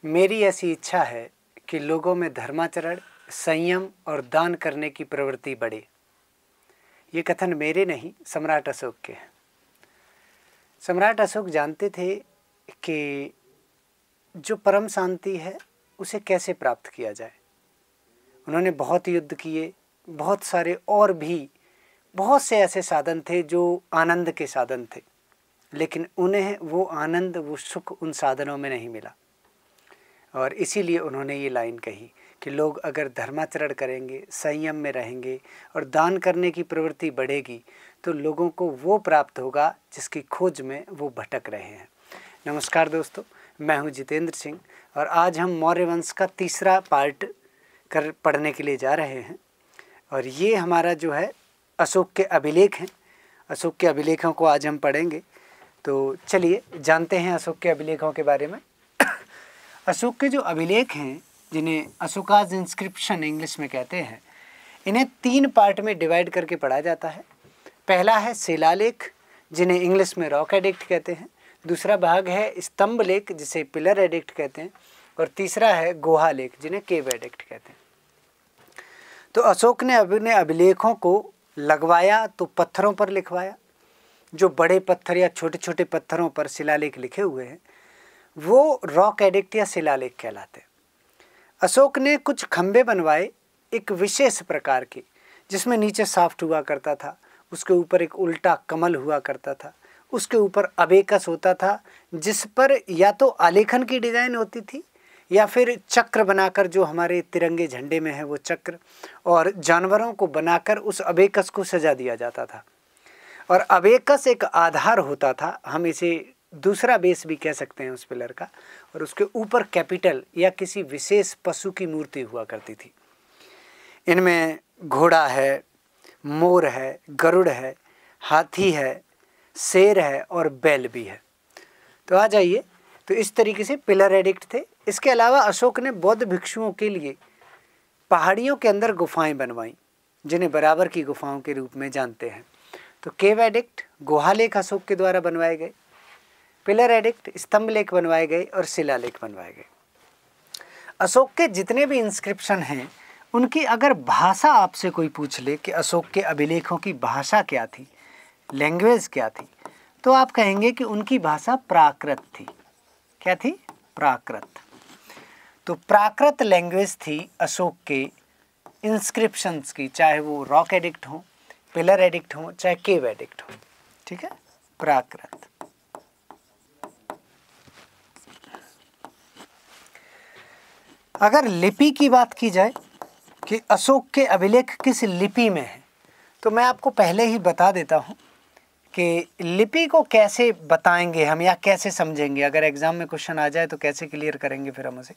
मेरी ऐसी इच्छा है कि लोगों में धर्माचरण, संयम और दान करने की प्रवृत्ति बढ़े। ये कथन मेरे नहीं, सम्राट अशोक के हैं। सम्राट अशोक जानते थे कि जो परम शांति है उसे कैसे प्राप्त किया जाए। उन्होंने बहुत युद्ध किए, बहुत सारे और भी बहुत से ऐसे साधन थे जो आनंद के साधन थे, लेकिन उन्हें वो आनंद, वो सुख उन साधनों में नहीं मिला। और इसीलिए उन्होंने ये लाइन कही कि लोग अगर धर्माचरण करेंगे, संयम में रहेंगे और दान करने की प्रवृत्ति बढ़ेगी तो लोगों को वो प्राप्त होगा जिसकी खोज में वो भटक रहे हैं। नमस्कार दोस्तों, मैं हूँ जितेंद्र सिंह और आज हम मौर्य वंश का तीसरा पार्ट पढ़ने के लिए जा रहे हैं। और ये हमारा जो है अशोक के अभिलेख हैं। अशोक के अभिलेखों को आज हम पढ़ेंगे। तो चलिए जानते हैं अशोक के अभिलेखों के बारे में। अशोक के जो अभिलेख हैं, जिन्हें अशोकाज इंस्क्रिप्शन इंग्लिश में कहते हैं, इन्हें 3 पार्ट में डिवाइड करके पढ़ा जाता है। पहला है शिलालेख, जिन्हें इंग्लिश में रॉक एडिक्ट कहते हैं। दूसरा भाग है स्तंभ लेख, जिसे पिलर एडिक्ट कहते हैं। और तीसरा है गुहा लेख, जिन्हें केव एडिक्ट कहते हैं। तो अशोक ने अपने अभिलेखों को लगवाया तो पत्थरों पर लिखवाया। जो बड़े पत्थर या छोटे छोटे पत्थरों पर शिलालेख लिखे हुए हैं वो रॉक एडिक्ट या शिलालेख कहलाते हैं। अशोक ने कुछ खंबे बनवाए एक विशेष प्रकार के, जिसमें नीचे साफ्ट हुआ करता था, उसके ऊपर एक उल्टा कमल हुआ करता था, उसके ऊपर अबेकस होता था, जिस पर या तो आलेखन की डिज़ाइन होती थी या फिर चक्र बनाकर, जो हमारे तिरंगे झंडे में है वो चक्र, और जानवरों को बनाकर उस अबेकस को सजा दिया जाता था। और अबेकस एक आधार होता था, हम इसे दूसरा बेस भी कह सकते हैं उस पिलर का, और उसके ऊपर कैपिटल या किसी विशेष पशु की मूर्ति हुआ करती थी। इनमें घोड़ा है, मोर है, गरुड़ है, हाथी है, शेर है और बैल भी है। तो आ जाइए, तो इस तरीके से पिलर एडिक्ट थे। इसके अलावा अशोक ने बौद्ध भिक्षुओं के लिए पहाड़ियों के अंदर गुफाएं बनवाईं, जिन्हें बराबर की गुफाओं के रूप में जानते हैं। तो केव एडिक्ट, गुहालेख अशोक के द्वारा बनवाए गए, पिलर एडिक्ट, स्तंभ लेख बनवाए गए और शिलालेख बनवाए गए। अशोक के जितने भी इंस्क्रिप्शन हैं उनकी अगर भाषा आपसे कोई पूछ ले कि अशोक के अभिलेखों की भाषा क्या थी, लैंग्वेज क्या थी, तो आप कहेंगे कि उनकी भाषा प्राकृत थी। क्या थी? प्राकृत। तो प्राकृत लैंग्वेज थी अशोक के इंस्क्रिप्शंस की, चाहे वो रॉक एडिक्ट हो, पिलर एडिक्ट हो, चाहे केव एडिक्ट हो। ठीक है, प्राकृत। अगर लिपि की बात की जाए कि अशोक के अभिलेख किस लिपि में है, तो मैं आपको पहले ही बता देता हूँ कि लिपि को कैसे बताएंगे हम या कैसे समझेंगे। अगर एग्जाम में क्वेश्चन आ जाए तो कैसे क्लियर करेंगे फिर हम उसे।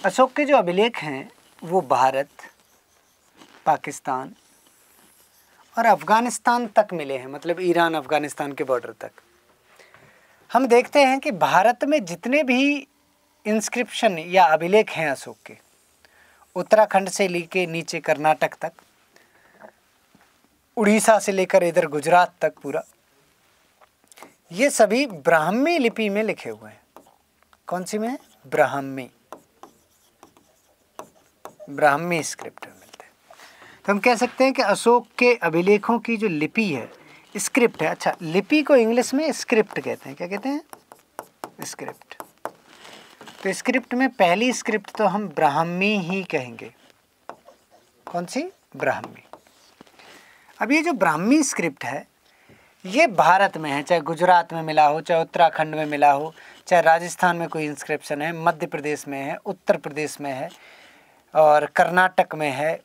अशोक के जो अभिलेख हैं वो भारत, पाकिस्तान और अफगानिस्तान तक मिले हैं, मतलब ईरान अफगानिस्तान के बॉर्डर तक। हम देखते हैं कि भारत में जितने भी इंस्क्रिप्शन या अभिलेख हैं अशोक के, उत्तराखंड से लेके नीचे कर्नाटक तक, उड़ीसा से लेकर इधर गुजरात तक पूरा, ये सभी ब्राह्मी लिपि में लिखे हुए हैं। कौन सी में है? ब्राह्मी। ब्राह्मी स्क्रिप्ट मिलते हैं। तो हम कह सकते हैं कि अशोक के अभिलेखों की जो लिपि है, स्क्रिप्ट है। अच्छा, लिपि को इंग्लिश में स्क्रिप्ट कहते हैं। क्या कहते हैं? स्क्रिप्ट। तो स्क्रिप्ट में पहली स्क्रिप्ट तो हम ब्राह्मी ही कहेंगे। कौन सी? ब्राह्मी। अब ये जो ब्राह्मी स्क्रिप्ट है ये भारत में है, चाहे गुजरात में मिला हो, चाहे उत्तराखंड में मिला हो, चाहे राजस्थान में कोई इंस्क्रिप्शन है, मध्य प्रदेश में है, उत्तर प्रदेश में है और कर्नाटक में है,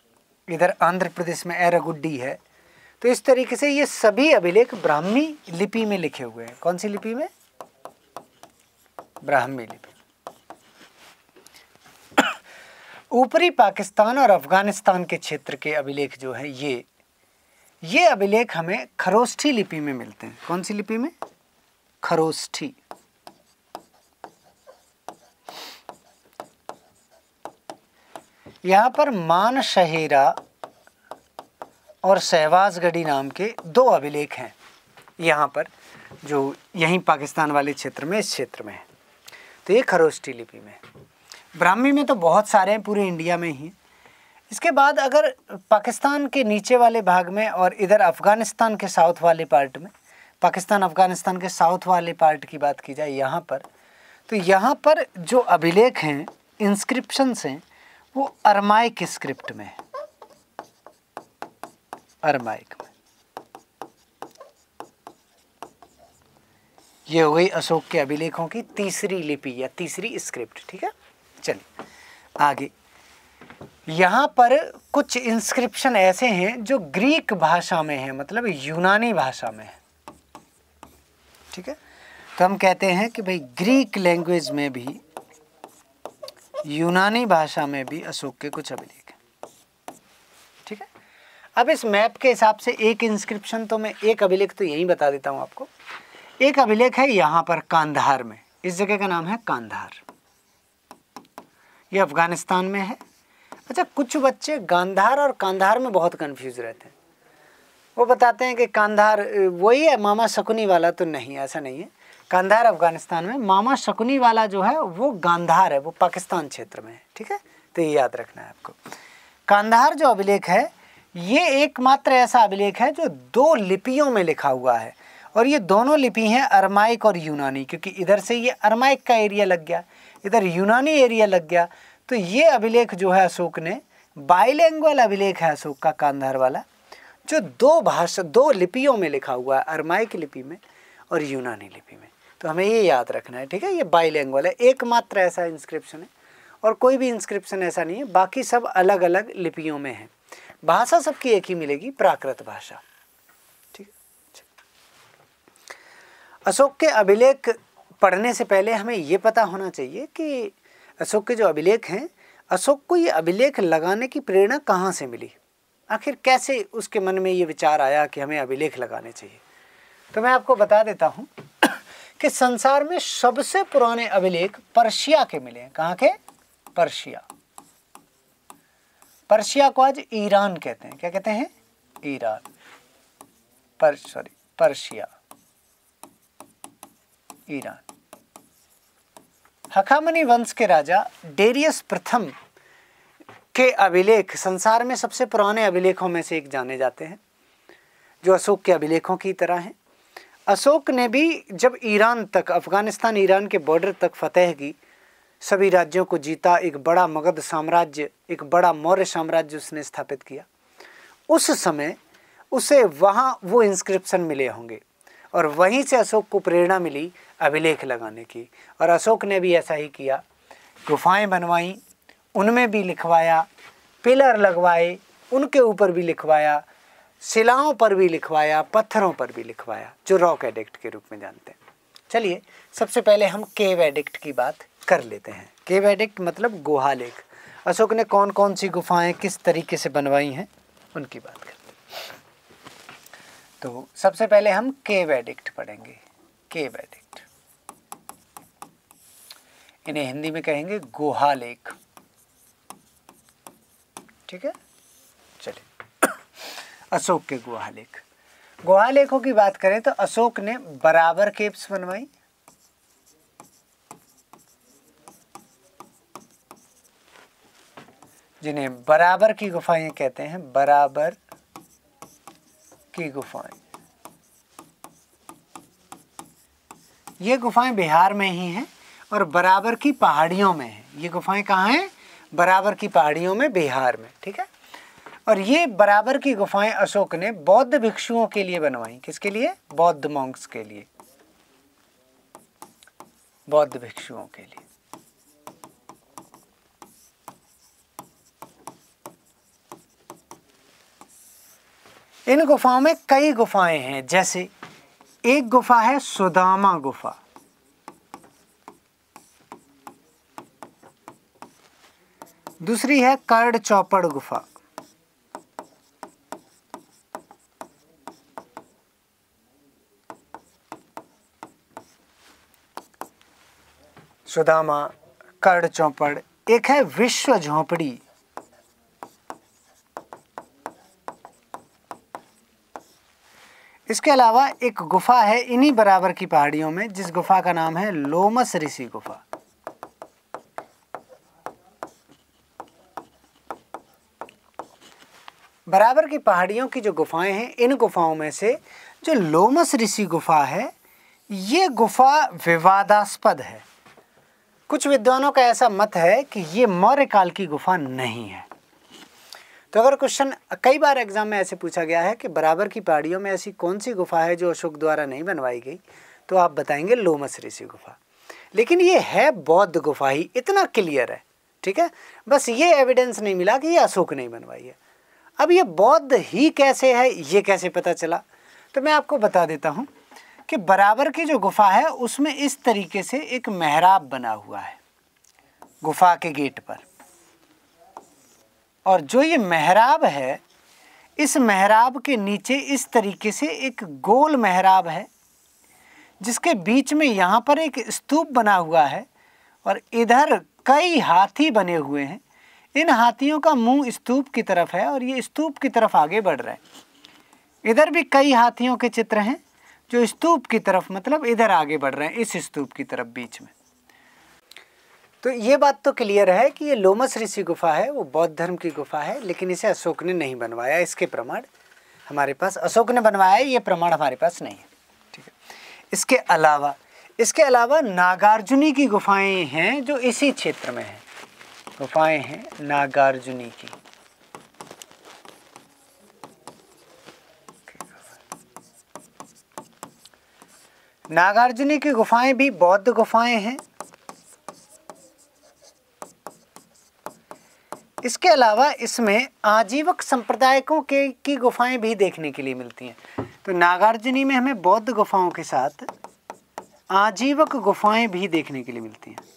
इधर आंध्र प्रदेश में एरागुड्डी है। तो इस तरीके से ये सभी अभिलेख ब्राह्मी लिपि में लिखे हुए हैं। कौन सी लिपि में? ब्राह्मी लिपि। ऊपरी पाकिस्तान और अफगानिस्तान के क्षेत्र के अभिलेख जो हैं ये अभिलेख हमें खरोष्ठी लिपि में मिलते हैं। कौन सी लिपि में? खरोष्ठी। यहाँ पर मानशहेरा और सहवाजगढ़ी नाम के 2 अभिलेख हैं। यहाँ पर जो यहीं पाकिस्तान वाले क्षेत्र में, इस क्षेत्र में है। तो ये खरोष्ठी लिपि में है। ब्राह्मी में तो बहुत सारे हैं, पूरे इंडिया में ही। इसके बाद अगर पाकिस्तान के नीचे वाले भाग में और इधर अफ़गानिस्तान के साउथ वाले पार्ट में, पाकिस्तान अफ़गानिस्तान के साउथ वाले पार्ट की बात की जाए यहाँ पर, तो यहाँ पर जो अभिलेख हैं, इंस्क्रिप्शंस हैं, वो अरमाइक स्क्रिप्ट में है, अरमाइक में। ये हो गई अशोक के अभिलेखों की तीसरी लिपि या तीसरी स्क्रिप्ट। ठीक है, चलिए आगे। यहाँ पर कुछ इंस्क्रिप्शन ऐसे हैं जो ग्रीक भाषा में है, मतलब यूनानी भाषा में है। ठीक है, तो हम कहते हैं कि भाई ग्रीक लैंग्वेज में भी, यूनानी भाषा में भी अशोक के कुछ अभिलेख हैं। ठीक है, अब इस मैप के हिसाब से एक इंस्क्रिप्शन तो मैं, एक अभिलेख तो यही बता देता हूँ आपको। एक अभिलेख है यहाँ पर कांधार में, इस जगह का नाम है कांधार, ये अफगानिस्तान में है। अच्छा, कुछ बच्चे गांधार और कांधार में बहुत कंफ्यूज रहते हैं। वो बताते हैं कि कांधार वही है मामा शकुनी वाला, तो नहीं, ऐसा नहीं है। कांधार अफगानिस्तान में, मामा शकुनी वाला जो है वो गांधार है, वो पाकिस्तान क्षेत्र में है। ठीक है, तो ये याद रखना है आपको। कांधार जो अभिलेख है, ये एकमात्र ऐसा अभिलेख है जो 2 लिपियों में लिखा हुआ है, और ये दोनों लिपि हैं अरमाइक और यूनानी, क्योंकि इधर से ये अरमाइक का एरिया लग गया, इधर यूनानी एरिया लग गया। तो ये अभिलेख जो है अशोक ने, बाइलिंगुअल अभिलेख है अशोक का कांधार वाला, जो 2 लिपियों में लिखा हुआ है, अरमाइक लिपि में और यूनानी लिपि में। तो हमें ये याद रखना है। ठीक है, ये बाइलिंगुअल है, एकमात्र ऐसा इंस्क्रिप्शन है, और कोई भी इंस्क्रिप्शन ऐसा नहीं है, बाकी सब अलग अलग लिपियों में है। भाषा सबकी एक ही मिलेगी, प्राकृत भाषा। ठीक है, अशोक के अभिलेख पढ़ने से पहले हमें ये पता होना चाहिए कि अशोक के जो अभिलेख हैं, अशोक को ये अभिलेख लगाने की प्रेरणा कहाँ से मिली, आखिर कैसे उसके मन में ये विचार आया कि हमें अभिलेख लगाने चाहिए। तो मैं आपको बता देता हूँ कि संसार में सबसे पुराने अभिलेख पर्शिया के मिले हैं। कहाँ के? पर्शिया। पर्शिया को आज ईरान कहते हैं। क्या कहते हैं? ईरान। Persia, Iran. हखामनी वंश के राजा डेरियस प्रथम के अभिलेख संसार में सबसे पुराने अभिलेखों में से एक जाने जाते हैं, जो अशोक के अभिलेखों की तरह हैं। अशोक ने भी जब ईरान तक, अफगानिस्तान ईरान के बॉर्डर तक फतह की, सभी राज्यों को जीता, एक बड़ा मगध साम्राज्य, एक बड़ा मौर्य साम्राज्य उसने स्थापित किया। उस समय उसे वहाँ वो इंस्क्रिप्शन मिले होंगे, और वहीं से अशोक को प्रेरणा मिली अभिलेख लगाने की। और अशोक ने भी ऐसा ही किया, गुफाएं बनवाई, उनमें भी लिखवाया, पिलर लगवाए, उनके ऊपर भी लिखवाया, शिलाओं पर भी लिखवाया, पत्थरों पर भी लिखवाया, जो रॉक एडिक्ट के रूप में जानते हैं। चलिए सबसे पहले हम केव एडिक्ट की बात कर लेते हैं। केव एडिक्ट मतलब गुहालेख। अशोक ने कौन कौन सी गुफाएं किस तरीके से बनवाई हैं, उनकी बात करते हैं। तो सबसे पहले हम केव एडिक्ट पढ़ेंगे। केव एडिक्ट, इन्हें हिंदी में कहेंगे गुहालेख। ठीक है, चलिए अशोक के गुहालेख। गुहालेखों की बात करें तो अशोक ने बराबर केव्स बनवाई, जिन्हें बराबर की गुफाएं कहते हैं। बराबर की गुफाएं, ये गुफाएं बिहार में ही हैं और बराबर की पहाड़ियों में हैं। ये गुफाएं कहाँ हैं? बराबर की पहाड़ियों में, बिहार में। ठीक है, और ये बराबर की गुफाएं अशोक ने बौद्ध भिक्षुओं के लिए बनवाई। किसके लिए? बौद्ध मॉन्क्स के लिए, बौद्ध भिक्षुओं के लिए। इन गुफाओं में कई गुफाएं हैं, जैसे एक गुफा है सुदामा गुफा, दूसरी है कर्ड चौपड़ गुफा, सुदामा, कर्ड चौपड़। एक है विश्व झोपड़ी, इसके अलावा एक गुफा है इन्हीं बराबर की पहाड़ियों में, जिस गुफा का नाम है लोमस ऋषि गुफा। बराबर की पहाड़ियों की जो गुफाएं हैं, इन गुफाओं में से जो लोमस ऋषि गुफा है, ये गुफा विवादास्पद है। कुछ विद्वानों का ऐसा मत है कि ये मौर्य काल की गुफा नहीं है। तो अगर क्वेश्चन कई बार एग्जाम में ऐसे पूछा गया है कि बराबर की पहाड़ियों में ऐसी कौन सी गुफा है जो अशोक द्वारा नहीं बनवाई गई, तो आप बताएंगे लोमस ऋषि गुफा। लेकिन ये है बौद्ध गुफा ही, इतना क्लियर है, ठीक है। बस ये एविडेंस नहीं मिला कि ये अशोक नहीं बनवाई है। अब ये बौद्ध ही कैसे है, ये कैसे पता चला, तो मैं आपको बता देता हूँ कि बराबर की जो गुफा है उसमें इस तरीके से एक मेहराब बना हुआ है गुफा के गेट पर, और जो ये मेहराब है, इस मेहराब के नीचे इस तरीके से एक गोल मेहराब है, जिसके बीच में यहाँ पर एक स्तूप बना हुआ है, और इधर कई हाथी बने हुए हैं। इन हाथियों का मुंह स्तूप की तरफ है और ये स्तूप की तरफ आगे बढ़ रहे हैं। इधर भी कई हाथियों के चित्र हैं जो स्तूप की तरफ, मतलब इधर आगे बढ़ रहे हैं, इस स्तूप की तरफ बीच में। तो ये बात तो क्लियर है कि ये लोमस ऋषि गुफा है, वो बौद्ध धर्म की गुफा है, लेकिन इसे अशोक ने नहीं बनवाया। इसके प्रमाण हमारे पास, अशोक ने बनवाया है, ये प्रमाण हमारे पास नहीं है, ठीक है। इसके अलावा नागार्जुनी की गुफाएं हैं जो इसी क्षेत्र में हैं। गुफाएं हैं नागार्जुनी की। नागार्जुनी की गुफाएं भी बौद्ध गुफाएं हैं। इसके अलावा इसमें आजीवक संप्रदायकों की गुफाएं भी देखने के लिए मिलती हैं। तो नागार्जुनी में हमें बौद्ध गुफाओं के साथ आजीवक गुफाएं भी देखने के लिए मिलती हैं।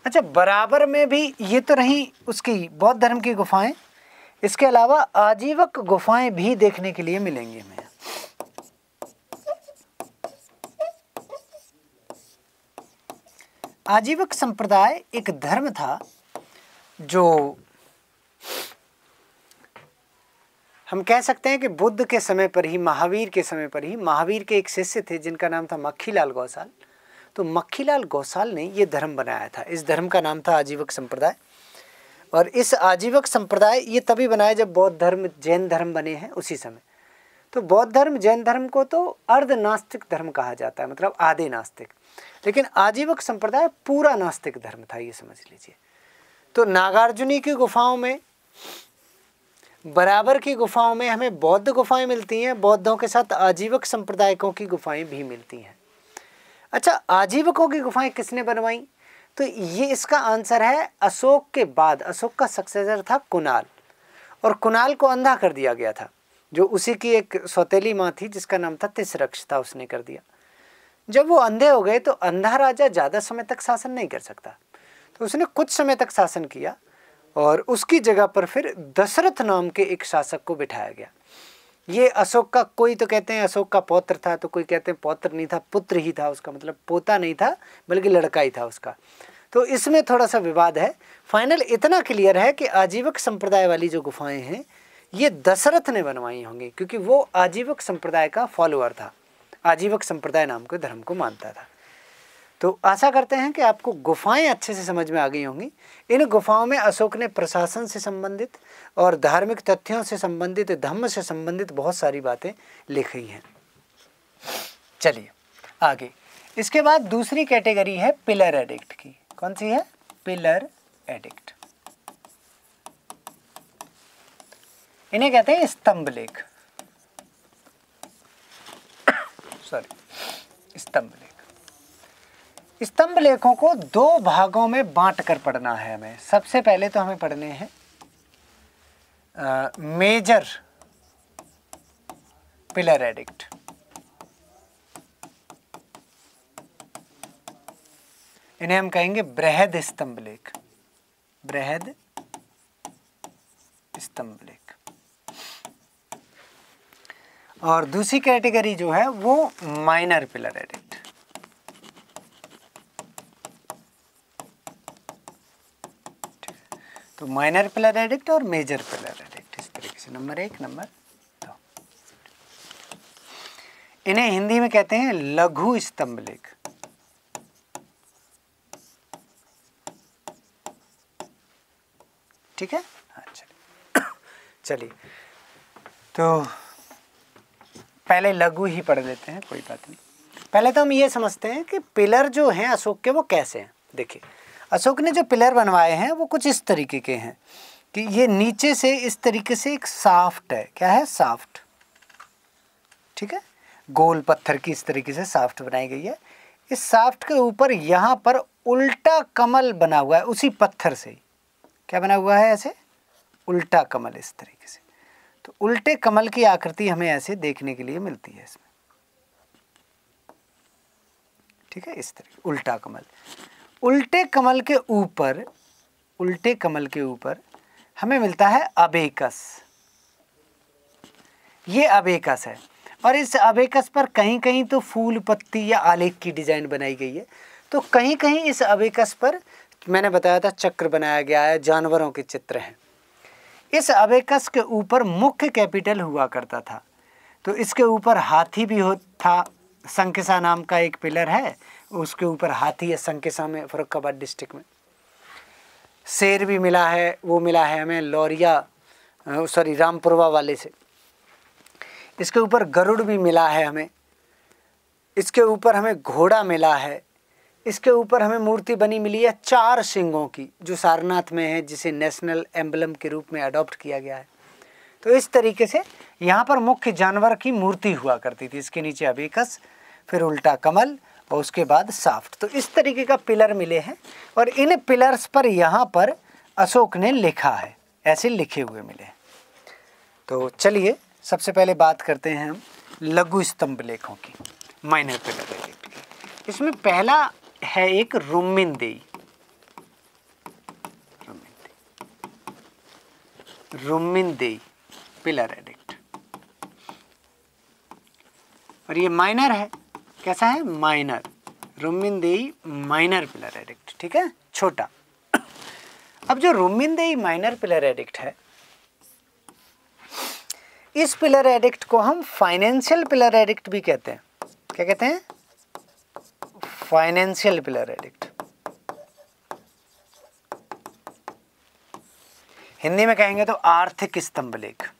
अच्छा, बराबर में भी ये तो रही उसकी बौद्ध धर्म की गुफाएं, इसके अलावा आजीवक गुफाएं भी देखने के लिए मिलेंगी हमें। आजीवक संप्रदाय एक धर्म था जो हम कह सकते हैं कि बुद्ध के समय पर ही, महावीर के समय पर ही, महावीर के एक शिष्य थे जिनका नाम था मक्खीलाल गौसाल। तो मक्खीलाल गौसाल ने ये धर्म बनाया था। इस धर्म का नाम था आजीवक संप्रदाय। और इस आजीवक संप्रदाय ये तभी बनाया जब बौद्ध धर्म, जैन धर्म बने हैं उसी समय। तो बौद्ध धर्म, जैन धर्म को तो अर्ध नास्तिक धर्म कहा जाता है, मतलब आधे नास्तिक। लेकिन आजीवक संप्रदाय पूरा नास्तिक धर्म था, ये समझ लीजिए। तो नागार्जुनी की गुफाओं में, बराबर की गुफाओं में हमें बौद्ध गुफाएं मिलती हैं, बौद्धों के साथ आजीवक संप्रदायकों की गुफाएं भी मिलती हैं। अच्छा, आजीवकों की गुफाएं किसने बनवाई? तो ये इसका आंसर है अशोक के बाद। अशोक का सक्सेसर था कुणाल, और कुणाल को अंधा कर दिया गया था, जो उसी की एक सौतेली माँ थी जिसका नाम था तिसरक्षता, उसने कर दिया। जब वो अंधे हो गए तो अंधा राजा ज़्यादा समय तक शासन नहीं कर सकता, तो उसने कुछ समय तक शासन किया, और उसकी जगह पर फिर दशरथ नाम के एक शासक को बिठाया गया। ये अशोक का, कोई तो कहते हैं अशोक का पौत्र था, तो कोई कहते हैं पौत्र नहीं था, पुत्र ही था उसका, मतलब पोता नहीं था बल्कि लड़का ही था उसका। तो इसमें थोड़ा सा विवाद है। फाइनल इतना क्लियर है कि आजीवक संप्रदाय वाली जो गुफाएं हैं ये दशरथ ने बनवाई होंगी, क्योंकि वो आजीवक संप्रदाय का फॉलोअर था, आजीवक संप्रदाय नाम के धर्म को मानता था। तो आशा करते हैं कि आपको गुफाएं अच्छे से समझ में आ गई होंगी। इन गुफाओं में अशोक ने प्रशासन से संबंधित और धार्मिक तथ्यों से संबंधित, धम्म से संबंधित बहुत सारी बातें लिखी हैं। चलिए आगे। इसके बाद दूसरी कैटेगरी है पिलर एडिक्ट की। कौन सी है? Pillar addict. इन्हें कहते हैं स्तंभ लेख, सॉरी स्तंभ लेख। स्तंभ लेखों को दो भागों में बांट कर पढ़ना है हमें। सबसे पहले तो हमें पढ़ने हैं मेजर पिलर एडिक्ट। इन्हें हम कहेंगे बृहद स्तंभ लेख, बृहद स्तंभ लेख। और दूसरी कैटेगरी जो है वो माइनर पिलर एडिक्ट। तो माइनर पिलर एडिक्ट और मेजर पिलर एडिक्ट, इस तरीके से नंबर 1, नंबर 2। इन्हें हिंदी में कहते हैं लघु स्तंभ लेख। ठीक है, हाँ चलिए तो पहले लघु ही पढ़ लेते हैं, कोई बात नहीं। पहले तो हम ये समझते हैं कि पिलर जो हैं अशोक के वो कैसे हैं। देखिए अशोक ने जो पिलर बनवाए हैं वो कुछ इस तरीके के हैं कि ये नीचे से इस तरीके से एक साफ्ट है, क्या है, साफ्ट। ठीक है, गोल पत्थर की इस तरीके से साफ्ट बनाई गई है। इस साफ्ट के ऊपर यहाँ पर उल्टा कमल बना हुआ है, उसी पत्थर से ही क्या बना हुआ है, ऐसे उल्टा कमल इस तरीके से। तो उल्टे कमल की आकृति हमें ऐसे देखने के लिए मिलती है इसमें। ठीक है, इस तरीके उल्टा कमल। उल्टे कमल के ऊपर, उल्टे कमल के ऊपर हमें मिलता है अबेकस। ये अबेकस है और इस अबेकस पर कहीं कहीं तो फूल पत्ती या आलेख की डिजाइन बनाई गई है, तो कहीं कहीं इस अबेकस पर मैंने बताया था चक्र बनाया गया है, जानवरों के चित्र हैं। इस अबेकस के ऊपर मुख्य कैपिटल हुआ करता था, तो इसके ऊपर हाथी भी था। संकिसा नाम का एक पिलर है, उसके ऊपर हाथी है, संकिसा में, फर्रुखाबाद डिस्ट्रिक्ट में। शेर भी मिला है, वो मिला है हमें लौरिया रामपुरवा वाले से। इसके ऊपर गरुड़ भी मिला है हमें, इसके ऊपर हमें घोड़ा मिला है, इसके ऊपर हमें मूर्ति बनी मिली है 4 सिंगों की, जो सारनाथ में है, जिसे नेशनल एम्बलम के रूप में अडॉप्ट किया गया है। तो इस तरीके से यहाँ पर मुख्य जानवर की मूर्ति हुआ करती थी। इसके नीचे अबेकस, फिर उल्टा कमल और उसके बाद साफ्ट। तो इस तरीके का पिलर मिले हैं और इन पिलर्स पर यहाँ पर अशोक ने लिखा है, ऐसे लिखे हुए मिले हैं। तो चलिए सबसे पहले बात करते हैं हम लघु स्तंभ लेखों की, माइनर पिलर एडिक्ट की। इसमें पहला है एक रुम्मिनदेई। रुम्मिनदेई पिलर एडिक्ट, और ये माइनर है। कैसा है, माइनर। रुम्मिनदेई माइनर पिलर एडिक्ट, ठीक है, छोटा। अब जो रुम्मिनदेई माइनर पिलर एडिक्ट है, इस पिलर एडिक्ट को हम फाइनेंशियल पिलर एडिक्ट भी कहते हैं। क्या कहते हैं, फाइनेंशियल पिलर एडिक्ट। हिंदी में कहेंगे तो आर्थिक स्तंभ लेख।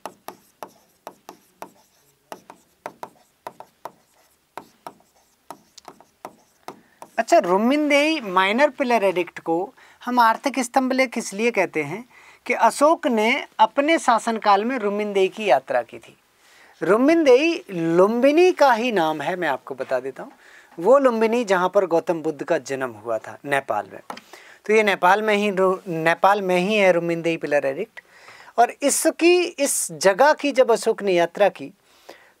अच्छा, रुम्मिनदेई माइनर पिलर एडिक्ट को हम आर्थिक स्तंभ लेख इसलिए कहते हैं कि अशोक ने अपने शासनकाल में रुम्मिनदेई की यात्रा की थी। रुम्मिनदेई लुम्बिनी का ही नाम है, मैं आपको बता देता हूँ। वो लुम्बिनी जहाँ पर गौतम बुद्ध का जन्म हुआ था, नेपाल में। तो ये नेपाल में ही है रुम्मिनदेई पिलर एडिक्ट। और इस जगह की जब अशोक ने यात्रा की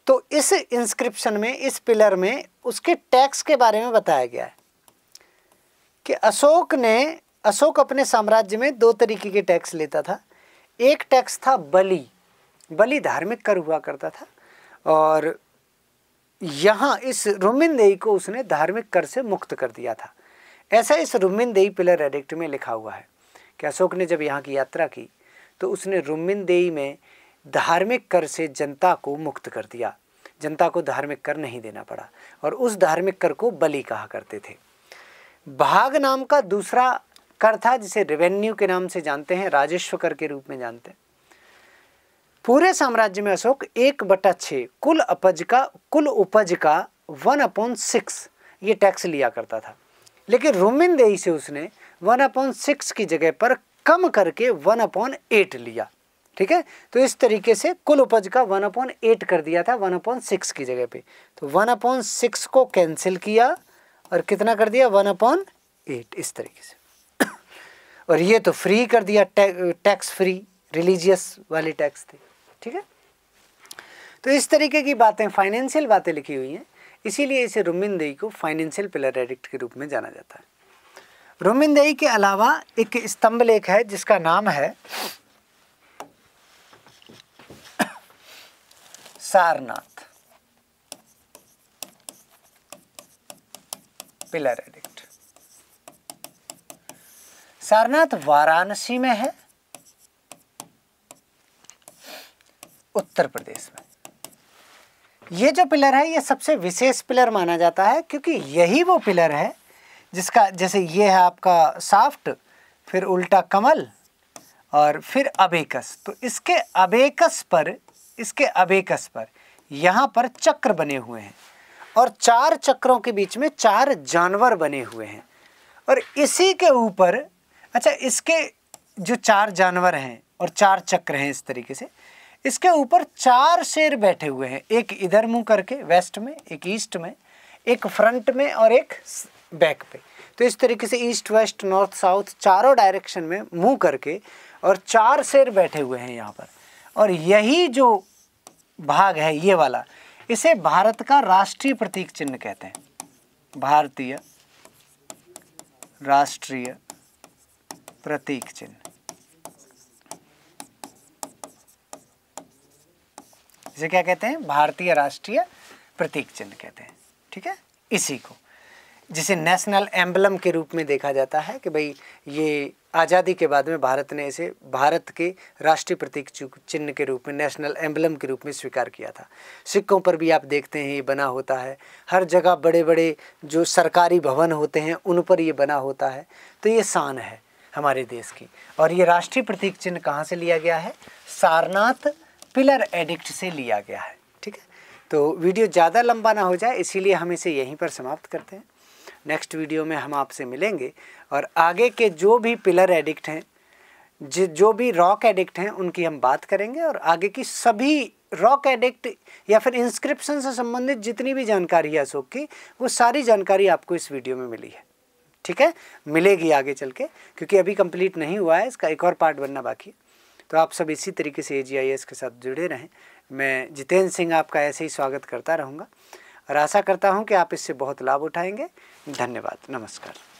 तो इस इंस्क्रिप्शन में, इस पिलर में उसके टैक्स के बारे में बताया गया है कि अशोक अपने साम्राज्य में 2 तरीके के टैक्स लेता था। एक टैक्स था बलि धार्मिक कर हुआ करता था, और यहाँ इस रुम्मिनदेई को उसने धार्मिक कर से मुक्त कर दिया था। ऐसा इस रुम्मिनदेई पिलर एडिक्ट में लिखा हुआ है कि अशोक ने जब यहाँ की यात्रा की तो उसने रुम्मिनदेई में धार्मिक कर से जनता को मुक्त कर दिया। जनता को धार्मिक कर नहीं देना पड़ा, और उस धार्मिक कर को बलि कहा करते थे। भाग नाम का दूसरा कर था, जिसे रेवेन्यू के नाम से जानते हैं, राजस्व कर के रूप में जानते हैं। पूरे साम्राज्य में अशोक 1/6 कुल उपज का 1/6 ये टैक्स लिया करता था। लेकिन रुम्मिनदेई से उसने 1/6 की जगह पर कम करके 1/8 लिया। ठीक है, तो इस तरीके से कुल उपज का 1/8 कर दिया था 1/6 की जगह पे। तो 1/6 को कैंसिल किया और कितना कर दिया, 1/8, इस तरीके से। और ये तो फ्री कर दिया, टैक्स फ्री, रिलीजियस वाले टैक्स थे। ठीक है, तो इस तरीके की बातें, फाइनेंशियल बातें लिखी हुई हैं, इसीलिए इसे रुम्मिनदेई को फाइनेंशियल पिलर एडिक्ट के रूप में जाना जाता है। रुम्मिनदेई के अलावा एक स्तंभ लेख है जिसका नाम है सारनाथ पिलर एडिक्ट। सारनाथ वाराणसी में है। उत्तर प्रदेश में। ये जो पिलर है ये सबसे विशेष पिलर माना जाता है, क्योंकि यही वो पिलर है जिसका, जैसे ये है आपका साफ्ट, फिर उल्टा कमल और फिर अबेकस। तो इसके अबेकस पर यहाँ पर चक्र बने हुए हैं और 4 चक्रों के बीच में 4 जानवर बने हुए हैं। और इसी के ऊपर, अच्छा, इसके जो 4 जानवर हैं और 4 चक्र हैं, इस तरीके से इसके ऊपर 4 शेर बैठे हुए हैं, एक इधर मुंह करके वेस्ट में, एक ईस्ट में, एक फ्रंट में और एक बैक पे। तो इस तरीके से ईस्ट वेस्ट नॉर्थ साउथ चारों डायरेक्शन में मुंह करके और 4 शेर बैठे हुए हैं यहाँ पर। और यही जो भाग है ये वाला, इसे भारत का राष्ट्रीय प्रतीक चिन्ह कहते हैं, भारतीय राष्ट्रीय प्रतीक चिन्ह। इसे क्या कहते हैं? भारतीय राष्ट्रीय प्रतीक चिन्ह कहते हैं। ठीक है, इसी को जिसे नेशनल एम्बलम के रूप में देखा जाता है कि भाई ये आज़ादी के बाद में भारत ने इसे भारत के राष्ट्रीय प्रतीक चिन्ह के रूप में, नेशनल एम्बलम के रूप में स्वीकार किया था। सिक्कों पर भी आप देखते हैं ये बना होता है, हर जगह बड़े बड़े जो सरकारी भवन होते हैं उन पर ये बना होता है। तो ये शान है हमारे देश की। और ये राष्ट्रीय प्रतीक चिन्ह कहाँ से लिया गया है? सारनाथ पिलर एडिक्ट से लिया गया है। ठीक है, तो वीडियो ज़्यादा लंबा ना हो जाए इसीलिए हम इसे यहीं पर समाप्त करते हैं। नेक्स्ट वीडियो में हम आपसे मिलेंगे और आगे के जो भी पिलर एडिक्ट हैं, जो भी रॉक एडिक्ट हैं, उनकी हम बात करेंगे। और आगे की सभी रॉक एडिक्ट या फिर इंस्क्रिप्शन से संबंधित जितनी भी जानकारी है अशोक की, वो सारी जानकारी आपको इस वीडियो में मिली है। ठीक है, मिलेगी आगे चल के, क्योंकि अभी कंप्लीट नहीं हुआ है, इसका एक और पार्ट बनना बाकी है। तो आप सब इसी तरीके से AGIS के साथ जुड़े रहें। मैं जितेंद्र सिंह आपका ऐसे ही स्वागत करता रहूँगा और आशा करता हूँ कि आप इससे बहुत लाभ उठाएंगे। धन्यवाद, नमस्कार।